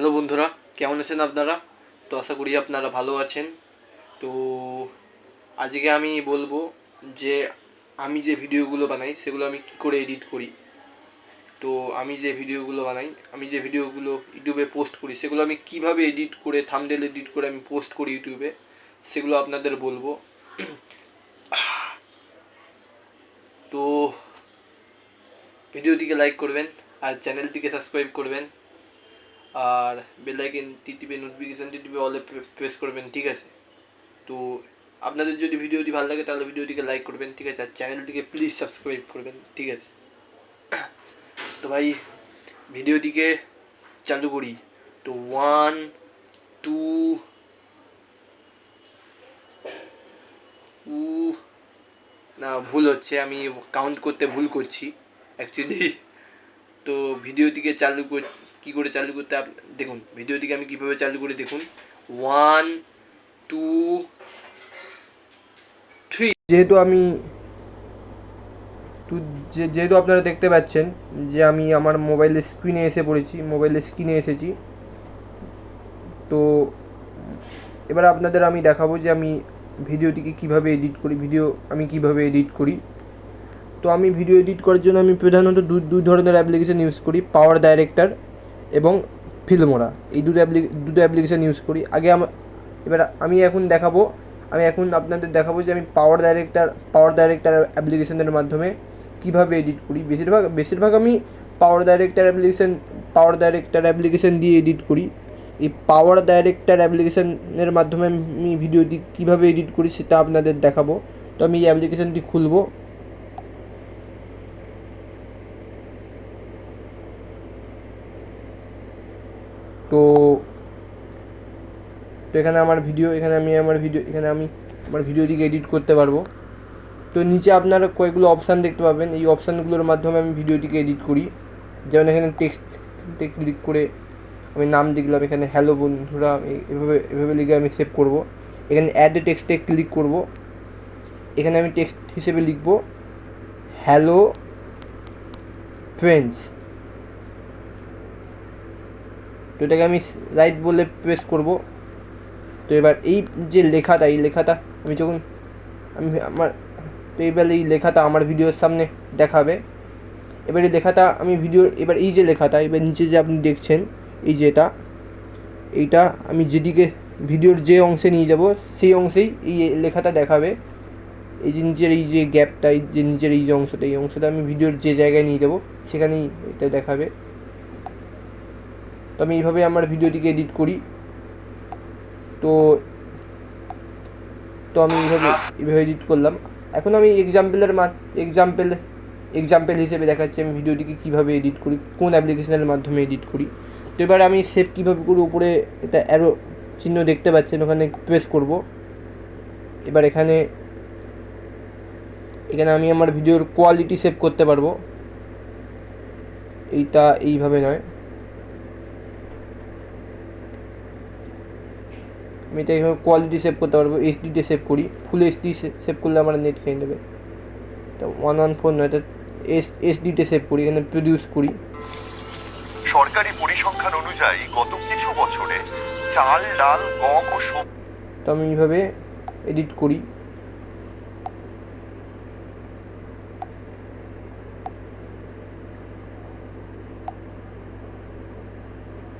Hello বন্ধুরা, কেমন আছেন আপনারা? তো আশা করি আপনারা ভালো আছেন। তো আজকে আমি বলবো যে আমি যে ভিডিওগুলো বানাই সেগুলো আমি কী করে এডিট করি। তো আমি যে ভিডিওগুলো ইউটিউবে পোস্ট করি সেগুলো আমি কিভাবে এডিট করে থাম্বনেল এডিট করে আমি পোস্ট করি ইউটিউবে, সেগুলো আপনাদের বলবো। তো ভিডিওটিকে লাইক করবেন আর চ্যানেলটিকে সাবস্ক্রাইব করবেন আর বেল আইকন টিপে নোটিফিকেশান টিপে অলে প্রেস করবেন, ঠিক আছে? তো আপনাদের যদি ভিডিওটি ভালো লাগে তাহলে ভিডিওটিকে লাইক করবেন, ঠিক আছে? আর চ্যানেলটিকে প্লিজ সাবস্ক্রাইব করবেন, ঠিক আছে? তো ভাই ভিডিওটিকে চালু করি। তো 1 2 না, ভুল হচ্ছে, আমি কাউন্ট করতে ভুল করছি অ্যাকচুয়ালি। তো ভিডিওটিকে কী করে চালু করতে দেখুন, ভিডিওটিকে আমি কীভাবে চালু করে দেখুন। 1 2 3। যেহেতু আপনারা দেখতে পাচ্ছেন যে আমি আমার মোবাইলের স্ক্রিনে এসেছি। তো এবার আপনাদের আমি দেখাবো যে আমি ভিডিওটিকে কিভাবে এডিট করি। তো আমি ভিডিও এডিট করার জন্য আমি প্রধানত দুই ধরনের অ্যাপ্লিকেশান ইউজ করি, পাওয়ার ডাইরেক্টর এবং ফিল্মোরা। এই দুটো অ্যাপ্লিকেশান ইউজ করি। এবার আমি এখন আপনাদের দেখাবো যে আমি পাওয়ার ডাইরেক্টর অ্যাপ্লিকেশানের মাধ্যমে কীভাবে এডিট করি। বেশিরভাগ আমি পাওয়ার ডাইরেক্টর অ্যাপ্লিকেশান দিয়ে এডিট করি। এই পাওয়ার ডাইরেক্টর অ্যাপ্লিকেশানের মাধ্যমে আমি ভিডিওটি কীভাবে এডিট করি সেটা আপনাদের দেখাবো। তো আমি এই অ্যাপ্লিকেশানটি খুলব। তো এখানে আমি আমার ভিডিওটিকে এডিট করতে পারবো। তো নিচে আপনারা কয়েকগুলো অপশান দেখতে পাবেন, এই অপশানগুলোর মাধ্যমে আমি ভিডিওটিকে এডিট করি। যেমন এখানে টেক্সটে ক্লিক করে আমি নাম লিখলাম, এখানে হ্যালো বন্ধুরা এভাবে লিখে আমি সেভ করব। এখানে অ্যাড টেক্সটে ক্লিক করব, এখানে আমি টেক্সট হিসেবে লিখব হ্যালো ফ্রেন্ডস। তো এটাকে আমি রাইট বলে প্রেস করব। তো এবার এই লেখাটা এই লেখাটা আমার ভিডিওর সামনে দেখাবে। এবার এই লেখাটা এবার নিচে যে আপনি দেখছেন এইটা আমি যেদিকে ভিডিওর যে অংশে নিয়ে যাব সেই অংশেই এই লেখাটা দেখাবে। এই যে নিচের এই যে গ্যাপটা, নিচের এই যে অংশটা আমি ভিডিওর যে জায়গায় নিয়ে যাব সেখানেই এটা দেখাবে। তো আমি এইভাবে আমার ভিডিওটিকে এডিট করি। তো আমি এইভাবে এডিট করলাম। এখন আমি এক্সাম্পল হিসেবে দেখাচ্ছি আমি ভিডিওটিকে কীভাবে এডিট করি, কোন অ্যাপ্লিকেশনের মাধ্যমে এডিট করি। তো এবার আমি সেভ কীভাবে করি, উপরে এটা অ্যারো চিহ্ন দেখতে পাচ্ছেন, ওখানে প্রেস করব। এবার এখানে আমি আমার ভিডিওর কোয়ালিটি সেভ করতে পারবো। এইভাবে নয়, আমি এটা এইভাবে কোয়ালিটি সেভ করতে পারবো। এইচডিতে সেভ করি, ফুল এইচডি সেভ করলে আমার নেট খেয়ে নেবে। তো 114 নয়, এইচডিতে সেভ করি, এখানে প্রডিউস করি। সরকারি পরিসংখ্যান অনুযায়ী গত কিছু বছরে চাল, ডাল, গম ও তো আমি এইভাবে এডিট করি।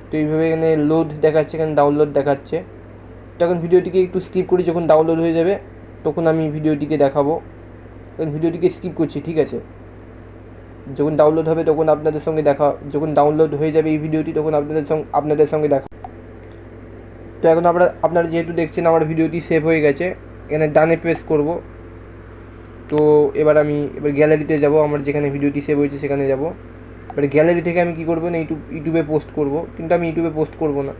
তো এইভাবে এখানে লোড দেখাচ্ছে, এখানে ডাউনলোড দেখাচ্ছে। তখন ভিডিওটিকে একটু স্কিপ করি, যখন ডাউনলোড হয়ে যাবে তখন আমি ভিডিওটিকে দেখাবো। তখন ভিডিওটিকে স্কিপ করছি, ঠিক আছে? যখন ডাউনলোড হবে তখন যখন ডাউনলোড হয়ে যাবে এই ভিডিওটি তখন আপনাদের সঙ্গে দেখা। তো এখন আপনারা যেহেতু দেখছেন আমার ভিডিওটি সেভ হয়ে গেছে, এখানে ডানে প্রেস করব। তো এবার গ্যালারিতে যাব, আমার যেখানে ভিডিওটি সেভ হয়েছে সেখানে যাব। এবার গ্যালারি থেকে আমি কী করবো না, ইউটিউবে পোস্ট করব, কিন্তু আমি ইউটিউবে পোস্ট করব না।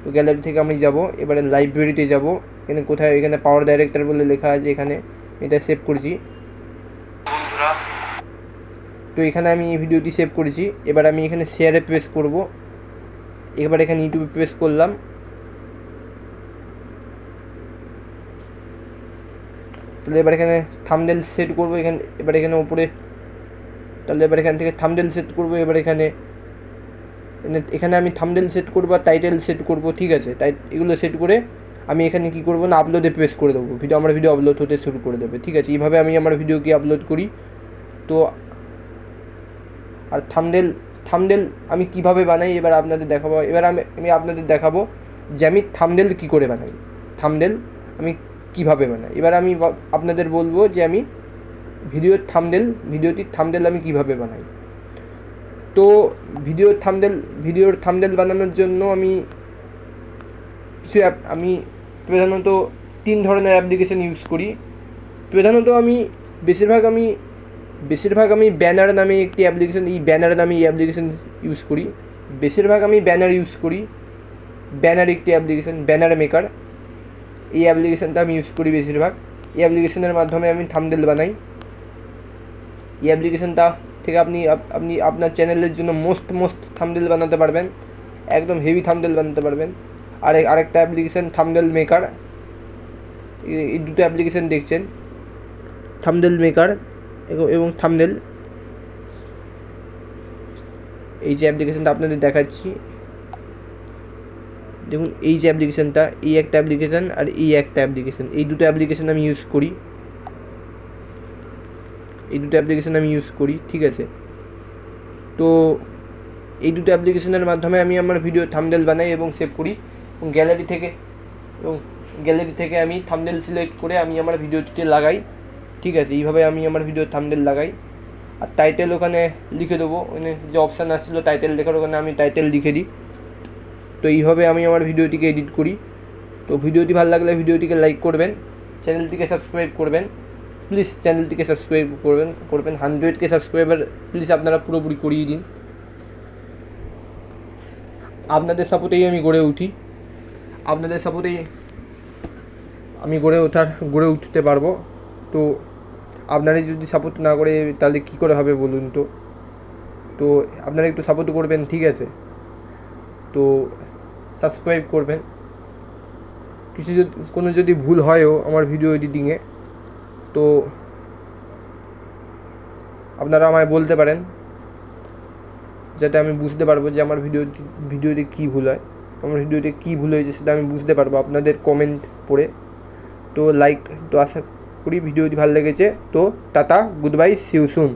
তো গ্যালারি থেকে আমি যাব, এবারে লাইব্রেরিতে যাব। এখানে পাওয়ার ডাইরেক্টর বলে লেখা আছে, এখানে এটা সেভ করেছি বন্ধুরা। তো এখানে আমি এই ভিডিওটি সেভ করেছি। এবার আমি এখানে শেয়ারে প্রেস করব। এবার এখানে ইউটিউবে প্রেস করলাম। তাহলে এবার এখানে থাম্বনেল সেট করবো, এবার এখানে ওপরে, তাহলে এবার এখান থেকে থাম্বনেল সেট করবো। এবার এখানে এখানে আমি থাম্বনেল সেট করবো আর টাইটেল সেট করবো, ঠিক আছে। তাই এগুলো সেট করে আমি এখানে কি করবো না আপলোডে প্রেস করে দেবো, আমার ভিডিও আপলোড হতে শুরু করে দেবে, ঠিক আছে। এইভাবে আমি আমার ভিডিওকে আপলোড করি। তো আর থাম্বনেল আমি কিভাবে বানাই এবার আপনাদের দেখাবো। এবার আমি আপনাদের দেখাবো যে আমি থাম্বনেল কী করে বানাই, থাম্বনেল আমি কিভাবে বানাই। এবার আমি আপনাদের বলবো যে আমি ভিডিওটির থাম্বনেল আমি কিভাবে বানাই। তো ভিডিওর থাম্বনেল বানানোর জন্য আমি আমি প্রধানত 3 ধরনের অ্যাপ্লিকেশান ইউজ করি। প্রধানত আমি বেশিরভাগ আমি ব্যানার নামে একটি অ্যাপ্লিকেশান ইউজ করি। ব্যানার একটি অ্যাপ্লিকেশান, ব্যানার মেকার, এই অ্যাপ্লিকেশানটা আমি ইউজ করি বেশিরভাগ। এই অ্যাপ্লিকেশানের মাধ্যমে আমি থাম্বনেল বানাই। এই অ্যাপ্লিকেশানটা থেকে আপনি আপনার চ্যানেলের জন্য মোস্ট থাম্বনেল বানাতে পারবেন, একদম হেভি থাম্বনেল বানাতে পারবেন। আরেকটা অ্যাপ্লিকেশান থাম্বনেল মেকার, এই দুটো অ্যাপ্লিকেশান দেখছেন, থাম্বনেল মেকার এবং থাম্বনেল। এই যে অ্যাপ্লিকেশানটা আপনাদের দেখাচ্ছি, দেখুন এই যে অ্যাপ্লিকেশানটা, এই একটা অ্যাপ্লিকেশান আর এই একটা অ্যাপ্লিকেশান, এই দুটো অ্যাপ্লিকেশান আমি ইউজ করি, ঠিক আছে। তো এই দুটো অ্যাপ্লিকেশানের মাধ্যমে আমি আমার ভিডিও থাম্বনেল বানাই এবং সেভ করি, এবং গ্যালারি থেকে আমি থাম্বনেল সিলেক্ট করে আমি আমার ভিডিওটিতে লাগাই, ঠিক আছে। এইভাবে আমি আমার ভিডিওর থাম্বনেল লাগাই। আর টাইটেল ওখানে লিখে দেবো, ওখানে যে অপশান আসছিলো টাইটেল লেখার, ওখানে আমি টাইটেল লিখে দিই। তো এইভাবে আমি আমার ভিডিওটিকে এডিট করি। তো ভিডিওটি ভালো লাগলে ভিডিওটিকে লাইক করবেন, চ্যানেলটিকে সাবস্ক্রাইব করবেন, প্লিজ চ্যানেলটিকে সাবস্ক্রাইব করবেন 100K সাবস্ক্রাইবার প্লিজ আপনারা পুরোপুরি করিয়ে দিন। আপনাদের সাপোর্টেই আমি গড়ে উঠি, আপনাদের সাপোর্টেই আমি গড়ে উঠতে পারবো। তো আপনারা যদি সাপোর্ট না করে তাহলে কী করে হবে বলুন তো। তো আপনারা একটু সাপোর্ট করবেন, ঠিক আছে। তো সাবস্ক্রাইব করবেন। কোনো যদি ভুল হয়ও আমার ভিডিও এডিটিংয়ে, তো আপনারা আমায় বলতে পারেন, যাতে আমি বুঝতে পারবো যে আমার ভিডিওতে কী ভুল হয়, আমার ভিডিওতে কী ভুল হয়েছে সেটা আমি বুঝতে পারবো আপনাদের কমেন্ট পড়ে। তো আশা করি ভিডিওটি ভালো লেগেছে। তো tata, good bye, see you soon.